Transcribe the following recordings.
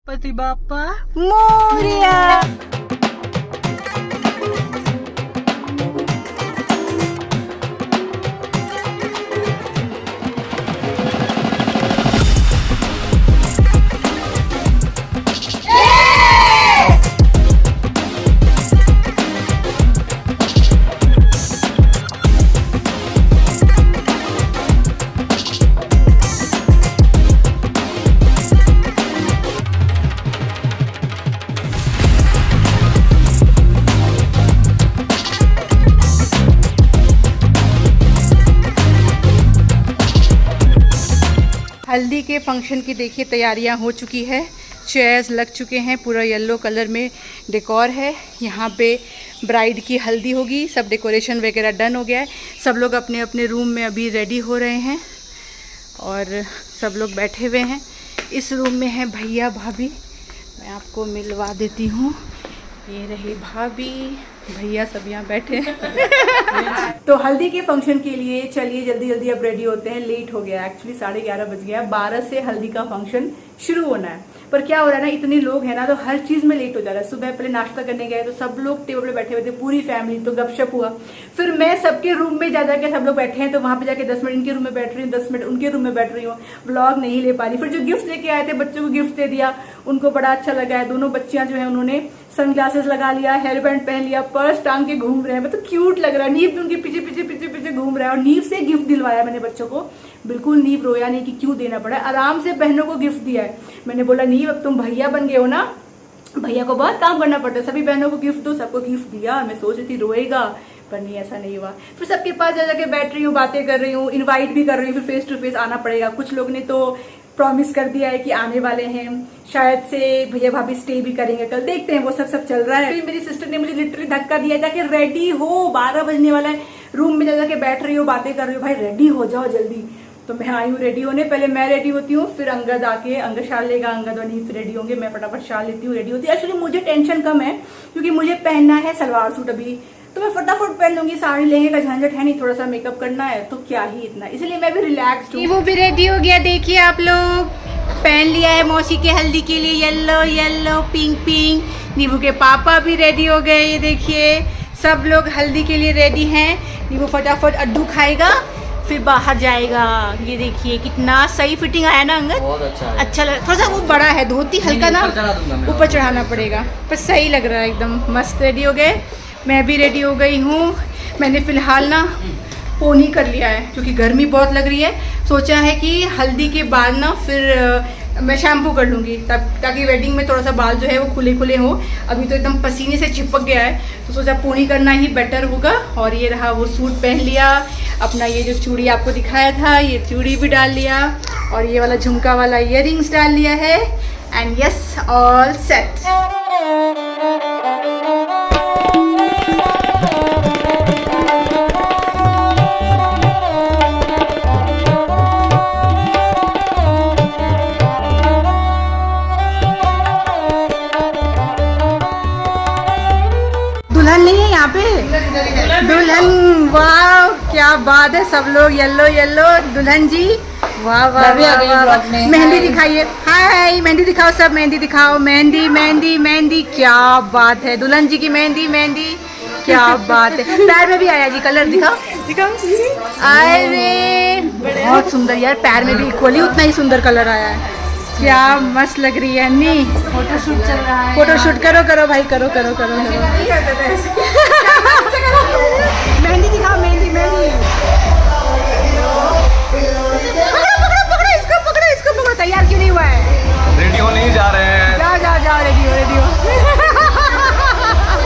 गणपति बाप्पा मोरया। हल्दी के फंक्शन की देखिए तैयारियां हो चुकी है। चेयर्स लग चुके हैं, पूरा येलो कलर में डेकोर है। यहाँ पे ब्राइड की हल्दी होगी, सब डेकोरेशन वगैरह डन हो गया है। सब लोग अपने अपने रूम में अभी रेडी हो रहे हैं और सब लोग बैठे हुए हैं। इस रूम में है भैया भाभी, मैं आपको मिलवा देती हूँ। ये रही भाभी, भैया सब यहाँ बैठे हैं। तो हल्दी के फंक्शन के लिए चलिए जल्दी जल्दी अब रेडी होते हैं। लेट हो गया एक्चुअली, 11:30 बज गया। 12 से हल्दी का फंक्शन शुरू होना है, पर क्या हो रहा है ना, इतने लोग हैं ना तो हर चीज में लेट हो जा रहा है। सुबह पहले नाश्ता करने गए तो सब लोग टेबल पे बैठे हुए थे, पूरी फैमिली, तो गपशप हुआ। फिर मैं सबके रूम में जा जाके, सब लोग बैठे हैं तो वहां पे जाके 10 मिनट इनके रूम में बैठ रही हूँ, 10 मिनट उनके रूम में बैठ रही हूँ, व्लॉग नहीं ले पा रही। फिर जो गिफ्ट लेके आए थे, बच्चों को गिफ्ट दे दिया, उनको बड़ा अच्छा लगा है। दोनों बच्चियां जो है उन्होंने सनग्लासेस लगा लिया, हेयर बैंड पहन लिया, पर्स टांग के घूम रहे हैं, मतलब क्यूट लग रहा है। नीव भी उनके पीछे पीछे पीछे पीछे घूम रहा है और नीव से गिफ्ट दिलवाया मैंने बच्चों को। बिल्कुल नीव रोया नहीं कि क्यों देना पड़ा, आराम से बहनों को गिफ्ट दिया है। मैंने बोला नीव अब तुम भैया बन गए हो ना, भैया को बहुत काम करना पड़ता है, सभी बहनों को गिफ्ट दो। सबको गिफ्ट दिया। मैं सोच रही थी रोएगा, पर नहीं, ऐसा नहीं हुआ। फिर सबके पास जा जाके बैठ रही हूँ, बातें कर रही हूँ, इनवाइट भी कर रही हूँ। फिर फेस टू फेस आना पड़ेगा। कुछ लोग ने तो प्रॉमिस कर दिया है कि आने वाले हैं, शायद से भैया भाभी स्टे भी करेंगे कल, देखते हैं। वो सब चल रहा है। फिर मेरी सिस्टर ने मुझे लिटरली धक्का दिया था कि रेडी हो, 12 बजने वाला है। रूम में जा जाके बैठ रही हो, बातें कर रही हो, भाई रेडी हो जाओ जल्दी। तो मैं आई हूँ रेडी होने। पहले मैं रेडी होती हूँ, फिर अंगद आके, अंगद शाल लेगा, अंगद और नीव रेडी होंगे। मैं फटाफट शाल लेती हूँ, रेडी होती हूँ। एक्चुअली मुझे टेंशन कम है क्योंकि मुझे पहनना है सलवार सूट अभी, तो मैं फटाफट पहन लूंगी। साड़ी लेंगे का झंझट है नहीं, थोड़ा सा मेकअप करना है तो क्या ही इतना, इसलिए मैं भी रिलैक्स्ड हूँ। वो भी रेडी हो गया, देखिए आप लोग, पहन लिया है मौसी के हल्दी के लिए येलो येलो पिंक पिंक। नीबू के पापा भी रेडी हो गए, ये देखिए सब लोग हल्दी के लिए रेडी हैं। नीबू फटाफट अड्डू खाएगा फिर बाहर जाएगा। ये देखिए कितना सही फिटिंग आया ना अंगद, बहुत अच्छा लग, थोड़ा सा वो बड़ा है, धोती हल्का ना ऊपर चढ़ाना पड़ेगा, पर सही लग रहा है एकदम मस्त। रेडी हो गए, मैं भी रेडी हो गई हूँ। मैंने फिलहाल ना पोनी कर लिया है क्योंकि गर्मी बहुत लग रही है। सोचा है कि हल्दी के बाद ना फिर मैं शैम्पू कर लूँगी, तब ताकि वेडिंग में थोड़ा सा बाल जो है वो खुले खुले हो। अभी तो एकदम पसीने से चिपक गया है, तो सोचा पोनी करना ही बेटर होगा। और ये रहा, वो सूट पहन लिया अपना, ये जो चूड़ी आपको दिखाया था ये चूड़ी भी डाल लिया, और ये वाला झुमका वाला इयररिंग्स डाल लिया है। And yes, all set. दुल्हन नहीं है यहाँ पे, दुल्हन। वाह क्या बात है, सब लोग येलो येलो। दुल्हन जी वाह वाह वाह। मेहंदी दिखाइए, हाय मेहंदी दिखाओ, सब मेहंदी दिखाओ, मेहंदी मेहंदी मेहंदी। क्या बात है, दुल्हन जी की मेहंदी मेहंदी, क्या बात है। पैर में भी आया जी, कलर दिखाओ दिखाओ। अरे बहुत सुंदर यार, पैर में भी इक्वली उतना ही सुंदर कलर आया है। क्या मस्त लग रही है अन्नी। फोटोशूट चल रहा है, फोटोशूट करो करो भाई, करो करो करो, करो। मेहंदी दिखाओ, मेहंदी मेहंदी। पकड़ो इसको, पकड़ो इसको, पकड़ो। तैयार क्यों नहीं हुआ है? रेडी होने ही जा रहे हैं। जाओ जाओ जाओ, रेडी हो रेडी हो।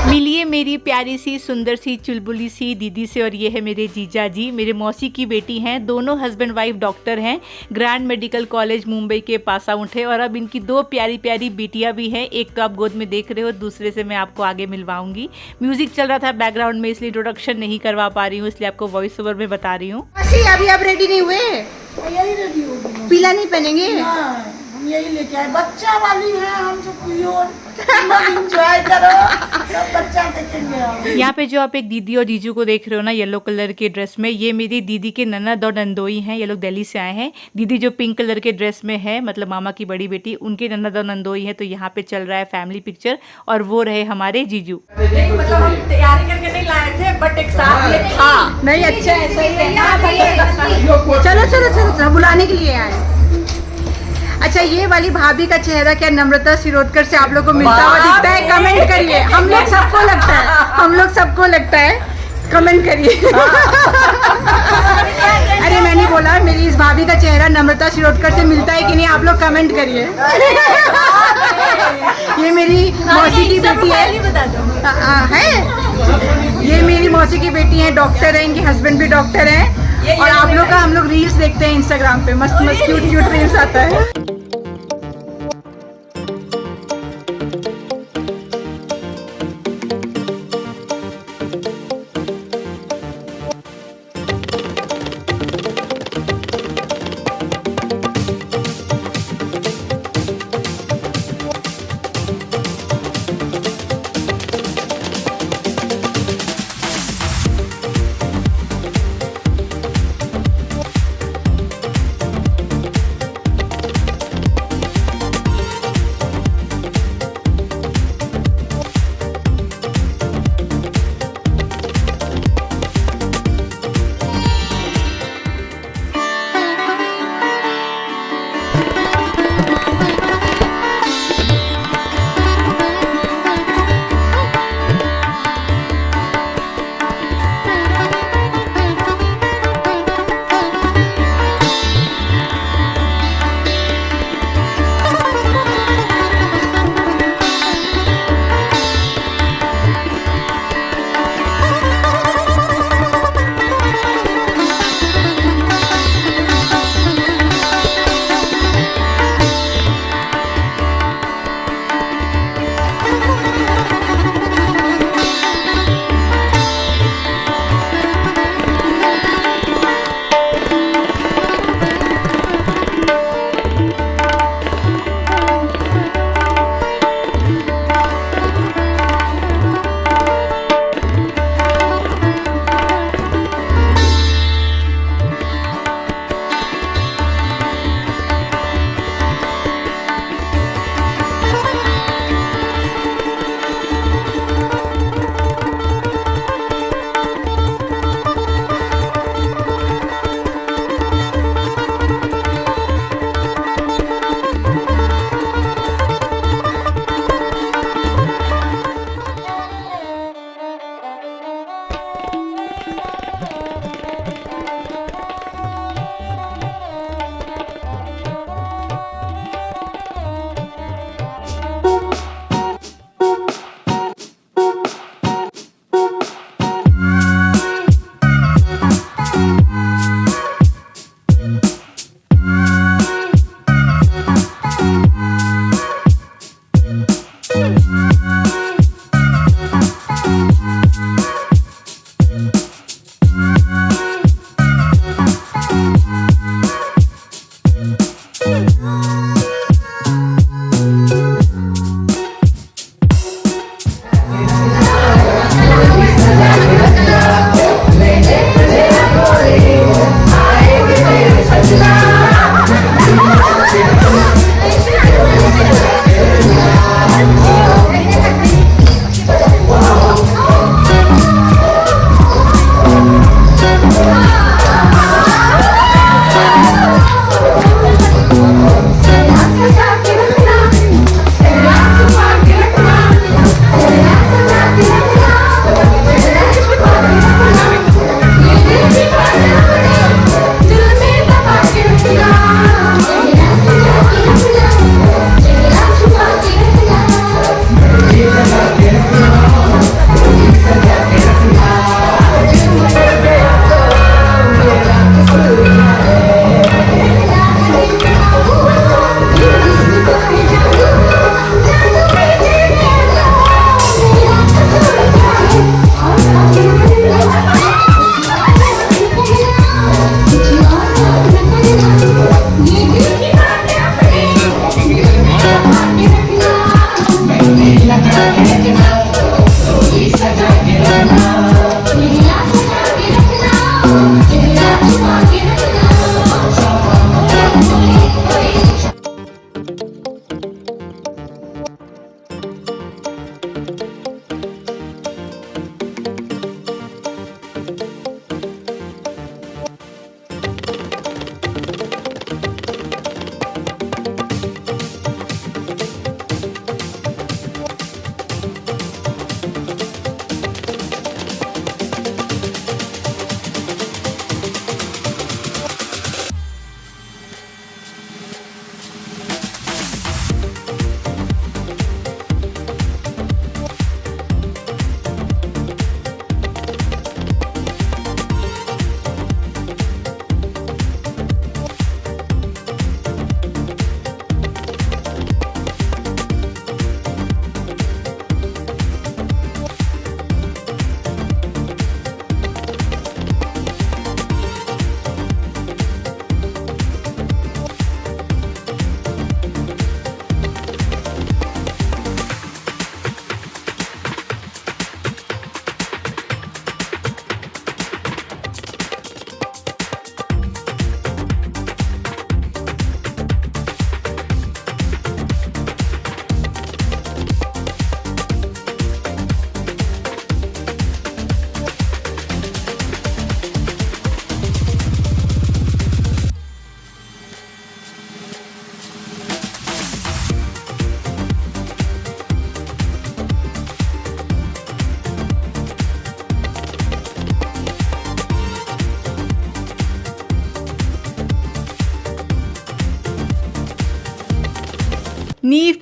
मिलिए मेरी प्यारी सी सुंदर सी चुलबुली सी दीदी से। और ये है मेरे जीजा जी, मेरे मौसी की बेटी हैं। दोनों हस्बैंड वाइफ डॉक्टर हैं, ग्रैंड मेडिकल कॉलेज मुंबई के पास आउट है। और अब इनकी 2 प्यारी प्यारी बेटियां भी हैं। एक तो आप गोद में देख रहे हो, दूसरे से मैं आपको आगे मिलवाऊंगी। म्यूजिक चल रहा था बैकग्राउंड में, इसलिए इंट्रोडक्शन नहीं करवा पा रही हूँ, इसलिए आपको वॉइस ओवर में बता रही हूँ। अभी आप रेडी नहीं हुए? पीला नहीं पहनेंगे? हम यही लेके आए, बच्चा वाली है, हम सब प्योर एंजॉय करो, सब बच्चा देखेंगे हम। यहाँ पे जो आप एक दीदी और जीजू को देख रहे हो ना येलो कलर के ड्रेस में, ये मेरी दीदी के ननद और नंदोई हैं। ये लोग दिल्ली से आए हैं। दीदी जो पिंक कलर के ड्रेस में है, मतलब मामा की बड़ी बेटी, उनके ननद और नंदोई है। तो यहाँ पे चल रहा है फैमिली पिक्चर, और वो रहे हमारे जीजू। नहीं मतलब हम तैयारी करके नहीं लाए थे, बट एक साथ में था। नहीं अच्छा है, सही है। चलो चलो चलो चलो, बुलाने के लिए आए। अच्छा, ये वाली भाभी का चेहरा क्या नम्रता शिरोडकर से आप लोग को मिलता हुआ दिखता है? कमेंट करिए। हम लोग सबको लगता है, हम लोग सबको लगता है। कमेंट करिए। अरे मैंने बोला मेरी इस भाभी का चेहरा नम्रता शिरोडकर से मिलता है कि नहीं, आप लोग कमेंट करिए। ये मेरी मौसी की बेटी है। ये मेरी मौसी की बेटी है, डॉक्टर है, इनके हस्बैंड भी डॉक्टर हैं। और आप लोग का हम लोग रील्स देखते हैं इंस्टाग्राम पे, मस्त मस्त क्यूट क्यूट रील्स आता है।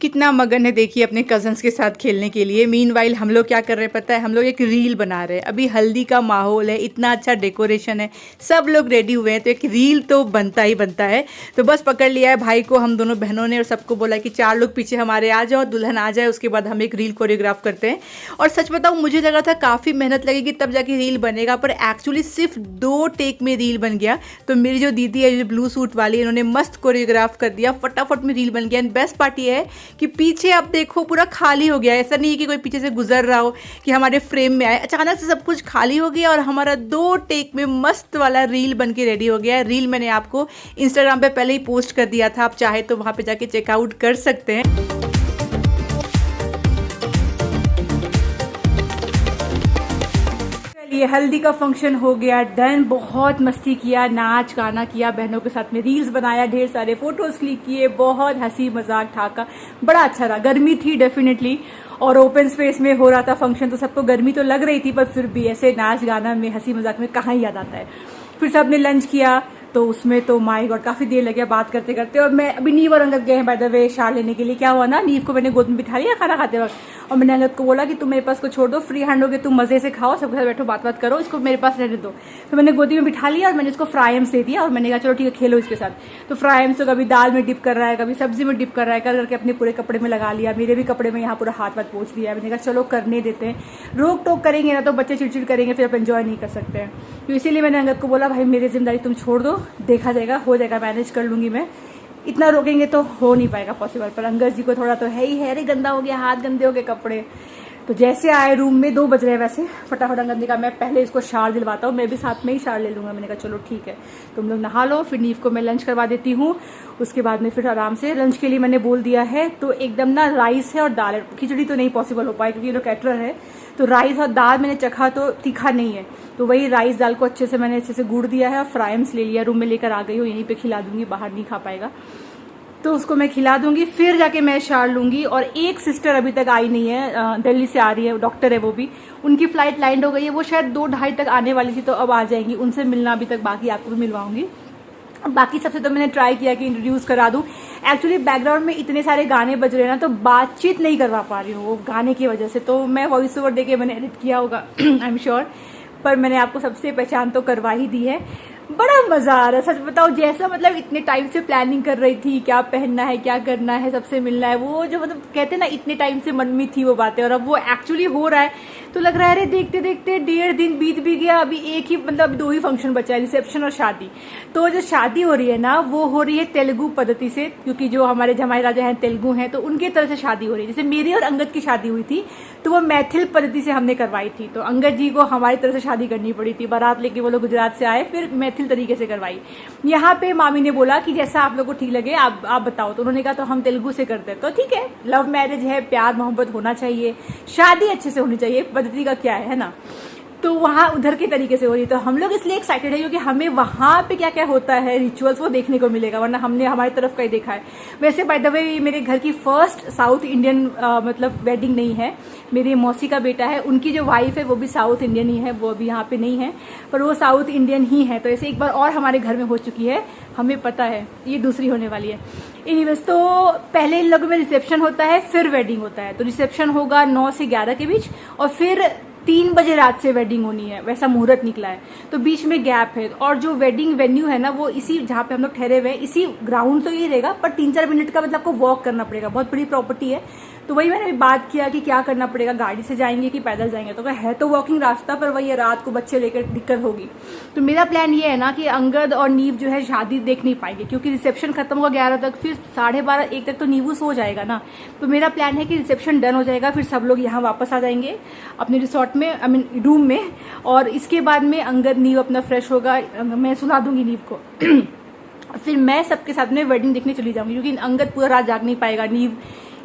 कितना मगन है देखिए अपने कजन्स के साथ खेलने के लिए। मीनवाइल हम लोग क्या कर रहे हैं पता है, हम लोग एक रील बना रहे हैं। अभी हल्दी का माहौल है, इतना अच्छा डेकोरेशन है, सब लोग रेडी हुए हैं, तो एक रील तो बनता ही बनता है। तो बस पकड़ लिया है भाई को हम दोनों बहनों ने और सबको बोला कि 4 लोग पीछे हमारे आ जाओ, दुल्हन आ जाए, उसके बाद हम एक रील कोरियोग्राफ करते हैं। और सच बताऊँ मुझे लगा था काफ़ी मेहनत लगेगी तब जाके रील बनेगा, पर एक्चुअली सिर्फ 2 टेक में रील बन गया। तो मेरी जो दीदी है जो ब्लू सूट वाली, इन्होंने मस्त कोरियोग्राफ कर दिया, फटाफट में रील बन गया। एंड बेस्ट पार्ट ये है कि पीछे आप देखो पूरा खाली हो गया। ऐसा नहीं है कि कोई पीछे से गुजर रहा हो कि हमारे फ्रेम में आए, अचानक से सब कुछ खाली हो गया और हमारा 2 टेक में मस्त वाला रील बन के रेडी हो गया। रील मैंने आपको इंस्टाग्राम पे पहले ही पोस्ट कर दिया था, आप चाहे तो वहाँ पे जाके चेकआउट कर सकते हैं। ये हल्दी का फंक्शन हो गया डन, बहुत मस्ती किया, नाच गाना किया, बहनों के साथ में रील्स बनाया, ढेर सारे फोटोज क्लिक किए, बहुत हंसी मजाक ठाका, बड़ा अच्छा रहा। गर्मी थी डेफिनेटली और ओपन स्पेस में हो रहा था फंक्शन, तो सबको गर्मी तो लग रही थी, पर फिर भी ऐसे नाच गाना में हंसी मजाक में कहाँ याद आता है। फिर सबने लंच किया, तो उसमें तो माय गॉड काफ़ी देर लगे बात करते करते। और मैं अभी नीव और अंगद गए हैं बाय द वे शार लेने के लिए। क्या हुआ ना, नीव को मैंने गोद में बिठा लिया खाना खाते वक्त, और मैंने अंगद को बोला कि तुम मेरे पास को छोड़ दो, फ्री हैंड हो गए, तुम मज़े से खाओ, सबके साथ बैठो, बात करो, इसको मेरे पास रहने दो। तो मैंने गोदी में बिठा लिया और मैंने इसको फ्राइम्स दे दिया और मैंने कहा चलो ठीक है खेलो इसके साथ। तो फ्राइम्स तो कभी दाल में डिप कर रहा है, कभी सब्जी में डिप कर रहा है, कर करके अपने पूरे कपड़े में लगा लिया, मेरे भी कपड़े में यहाँ पूरा हाथ वाथ पोंछ दिया। मैंने कहा चलो करने देते हैं, रोक टोक करेंगे ना तो बच्चे चिड़चिड़ करेंगे, फिर आप एंजॉय नहीं कर सकते हैं। तो इसीलिए मैंने अंगद को बोला भाई मेरी जिम्मेदारी तुम छोड़ दो, देखा जाएगा, हो जाएगा, मैनेज कर लूंगी मैं, इतना रोकेंगे तो हो नहीं पाएगा पॉसिबल। पर अंगद जी को थोड़ा तो है ही है, अरे गंदा हो गया, हाथ गंदे हो गए कपड़े। तो जैसे आए रूम में 2 बज रहे हैं, वैसे फटाफट अंगद ने कहा मैं पहले इसको शार दिलवाता हूँ, मैं भी साथ में ही शार ले लूँगा। मैंने कहा चलो ठीक है, तुम लोग नहा लो, फिर नीव को मैं लंच करवा देती हूँ, उसके बाद में फिर आराम से लंच के लिए मैंने बोल दिया है। तो एकदम ना राइस है और दाल है, खिचड़ी तो नहीं पॉसिबल हो पाए क्योंकि ये लोग कैटरर है। तो राइस और दाल मैंने चखा तो तीखा नहीं है, तो वही राइस दाल को अच्छे से गुड़ दिया है और फ्राइम्स ले लिया, रूम में लेकर आ गई हूँ, यहीं पे खिला दूंगी, बाहर नहीं खा पाएगा तो उसको मैं खिला दूंगी, फिर जाके मैं शार लूंगी। और एक सिस्टर अभी तक आई नहीं है, दिल्ली से आ रही है, डॉक्टर है वो भी, उनकी फ्लाइट लैंड हो गई है, वो शायद 2-2:30 तक आने वाली थी, तो अब आ जाएंगी, उनसे मिलना अभी तक बाकी, आपको भी मिलवाऊंगी। बाकी सबसे तो मैंने ट्राई किया कि इंट्रोड्यूस करा दूं। एक्चुअली बैकग्राउंड में इतने सारे गाने बज रहे हैं ना, तो बातचीत नहीं करवा पा रही हूँ वो गाने की वजह से, तो मैं वॉइस ओवर देके मैंने एडिट किया होगा आई एम श्योर, पर मैंने आपको सबसे पहचान तो करवा ही दी है। बड़ा मजा आ रहा है सच बताओ, जैसा मतलब इतने टाइम से प्लानिंग कर रही थी, क्या पहनना है, क्या करना है, सबसे मिलना है, वो जो मतलब कहते हैं ना इतने टाइम से मन में थी वो बातें, और अब वो एक्चुअली हो रहा है, तो लग रहा है अरे देखते देखते 1.5 दिन बीत भी गया, अभी एक ही मतलब 2 ही फंक्शन बचा है, रिसेप्शन और शादी। तो जो शादी हो रही है ना, वो हो रही है तेलुगु पद्धति से, क्योंकि जो हमारे जमाई राजा हैं तेलुगु हैं, तो उनके तरह से शादी हो रही है। जैसे मेरी और अंगद की शादी हुई थी तो वो मैथिल पद्धति से हमने करवाई थी, तो अंगद जी को हमारी तरह से शादी करनी पड़ी थी, बारात लेके वो लोग गुजरात से आए, फिर मैथिल तरीके से करवाई। यहाँ पे मामी ने बोला कि जैसा आप लोग को ठीक लगे आप बताओ, तो उन्होंने कहा तो हम तेलुगु से करते हैं, तो ठीक है, लव मैरिज है, प्यार मोहब्बत होना चाहिए, शादी अच्छे से होनी चाहिए, पद्धति का क्या है ना। तो वहाँ उधर के तरीके से हो रही, तो हम लोग इसलिए एक्साइटेड है क्योंकि हमें वहाँ पे क्या क्या होता है रिचुअल्स वो देखने को मिलेगा, वरना हमने हमारी तरफ का ही देखा है। वैसे बाय द वे मेरे घर की फर्स्ट साउथ इंडियन मतलब वेडिंग नहीं है, मेरी मौसी का बेटा है, उनकी जो वाइफ है वो भी साउथ इंडियन ही है, वो अभी यहाँ पे नहीं है, पर वो साउथ इंडियन ही है। तो ऐसे एक बार और हमारे घर में हो चुकी है, हमें पता है, ये दूसरी होने वाली है। एनीवेज, तो पहले इन लोगों में रिसेप्शन होता है, फिर वेडिंग होता है। तो रिसेप्शन होगा 9 से 11 के बीच, और फिर 3 बजे रात से वेडिंग होनी है, वैसा मुहूर्त निकला है, तो बीच में गैप है। और जो वेडिंग वेन्यू है ना, वो इसी जहाँ पे हम लोग ठहरे हुए हैं, इसी ग्राउंड तो ये रहेगा, पर 3-4 मिनट का मतलब आपको वॉक करना पड़ेगा, बहुत बड़ी प्रॉपर्टी है। तो वही मैंने बात किया कि क्या करना पड़ेगा, गाड़ी से जाएंगे कि पैदल जाएंगे, तो है तो वॉकिंग रास्ता, पर वही रात को बच्चे लेकर दिक्कत होगी। तो मेरा प्लान ये है ना कि अंगद और नीव जो है शादी देख नहीं पाएंगे, क्योंकि रिसेप्शन खत्म होगा 11 तक, फिर 12:30-1 तक तो नीवू सो जाएगा ना। तो मेरा प्लान है कि रिसेप्शन डन हो जाएगा, फिर सब लोग यहाँ वापस आ जाएंगे अपने रिसोर्ट में, आई मीन रूम में, और इसके बाद में अंगद नीव अपना फ्रेश होगा, मैं सुला दूंगी नीव को फिर मैं सबके साथ में वेडिंग देखने चली जाऊंगी, क्योंकि अंगद पूरा रात जाग नहीं पाएगा, नीव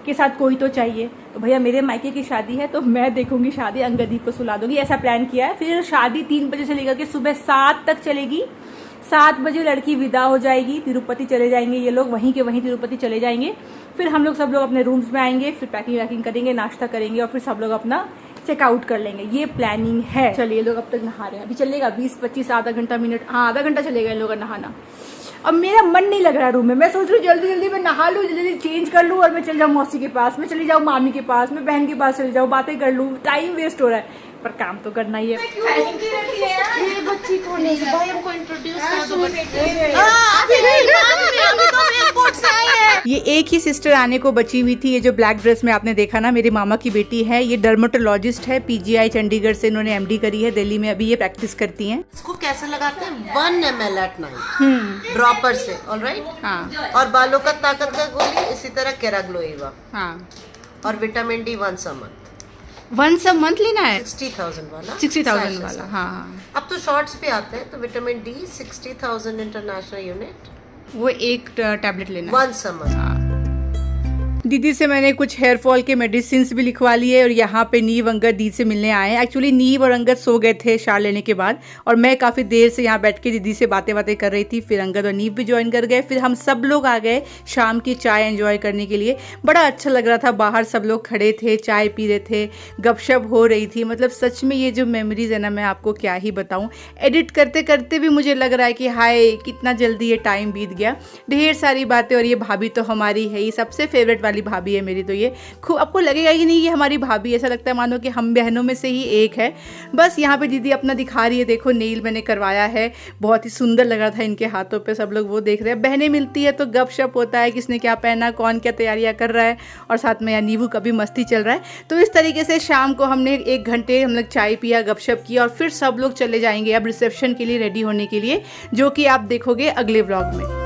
के साथ कोई तो चाहिए। तो भैया मेरे मायके की शादी है, तो मैं देखूंगी शादी, अंगद को सुला दूंगी, ऐसा प्लान किया है। फिर शादी 3 बजे से लेकर के सुबह 7 तक चलेगी, 7 बजे लड़की विदा हो जाएगी, तिरुपति चले जाएंगे ये लोग, वहीं के वहीं तिरुपति चले जाएंगे। फिर हम लोग सब लोग अपने रूम्स में आएंगे, फिर पैकिंग वैकिंग करेंगे, नाश्ता करेंगे, और फिर सब लोग अपना चेकआउट कर लेंगे, ये प्लानिंग है। चलिए लोग अब तक नहा रहे हैं, अभी चलेगा 20-25 आधा घंटा मिनट, हाँ आधा घंटा चलेगा इन लोगों का नहाना। अब मेरा मन नहीं लग रहा रूम में। मैं सोच रही हूँ जल्दी जल्दी मैं नहा लूँ, जल्दी जल्दी चेंज कर लूँ और मैं चल जाऊँ मौसी के पास, मैं चली जाऊँ मामी के पास, मैं बहन के पास चली जाऊँ, बातें कर लूँ। टाइम वेस्ट हो रहा है पर काम तो करना ही है। ये बच्ची कौन है? भाई हमको इंट्रोड्यूस कर दो। ये एक ही सिस्टर आने को बची हुई थी। ये जो ब्लैक ड्रेस में आपने देखा ना, मेरे मामा की बेटी है। ये डर्मेटोलॉजिस्ट है, पीजीआई चंडीगढ़ से इन्होंने एमडी करी है, दिल्ली में अभी ये प्रैक्टिस करती हैं। इसको कैसे लगाते हैं? 1 ml at night ड्रॉपर से, ऑलराइट। हाँ और बालों का ताकत का गोली इसी तरह केराग्लोइवा हाँ। और vitamin D once a month। Once a month लेना है? 60,000 वाला। 60,000 वाला। हाँ, अब तो शॉर्ट्स पे आते हैं, तो विटामिन डी 60,000 इंटरनेशनल यूनिट वो एक टैबलेट लेना है। once a month। दीदी से मैंने कुछ हेयर फॉल के मेडिसिन भी लिखवा लिए और यहाँ पे नीव अंगद दीदी से मिलने आए हैं। एक्चुअली नीव और अंगद सो गए थे शार लेने के बाद और मैं काफ़ी देर से यहाँ बैठ के दीदी से बातें कर रही थी। फिर अंगद और नीव भी ज्वाइन कर गए। फिर हम सब लोग आ गए शाम की चाय एंजॉय करने के लिए। बड़ा अच्छा लग रहा था, बाहर सब लोग खड़े थे, चाय पी रहे थे, गपशप हो रही थी। मतलब सच में ये जो मेमोरीज है ना, मैं आपको क्या ही बताऊँ। एडिट करते करते भी मुझे लग रहा है कि हाय कितना जल्दी ये टाइम बीत गया। ढेर सारी बातें। और ये भाभी तो हमारी है ही, सबसे फेवरेट वाली भाभी है मेरी। तो ये खूब आपको लगेगा कि नहीं ये हमारी भाभी, ऐसा लगता है मानो कि हम बहनों में से ही एक है। बस यहाँ पे दीदी अपना दिखा रही है, देखो नेल मैंने करवाया है, बहुत ही सुंदर लग रहा था इनके हाथों पे। सब लोग वो देख रहे हैं। बहनें मिलती है तो गपशप होता है, किसने क्या पहना, कौन क्या तैयारियां कर रहा है, और साथ में यहाँ नीवू का भी मस्ती चल रहा है। तो इस तरीके से शाम को हमने 1 घंटे हम लोग चाय पिया, गपशप किया और फिर सब लोग चले जाएंगे अब रिसेप्शन के लिए रेडी होने के लिए, जो कि आप देखोगे अगले व्लॉग में।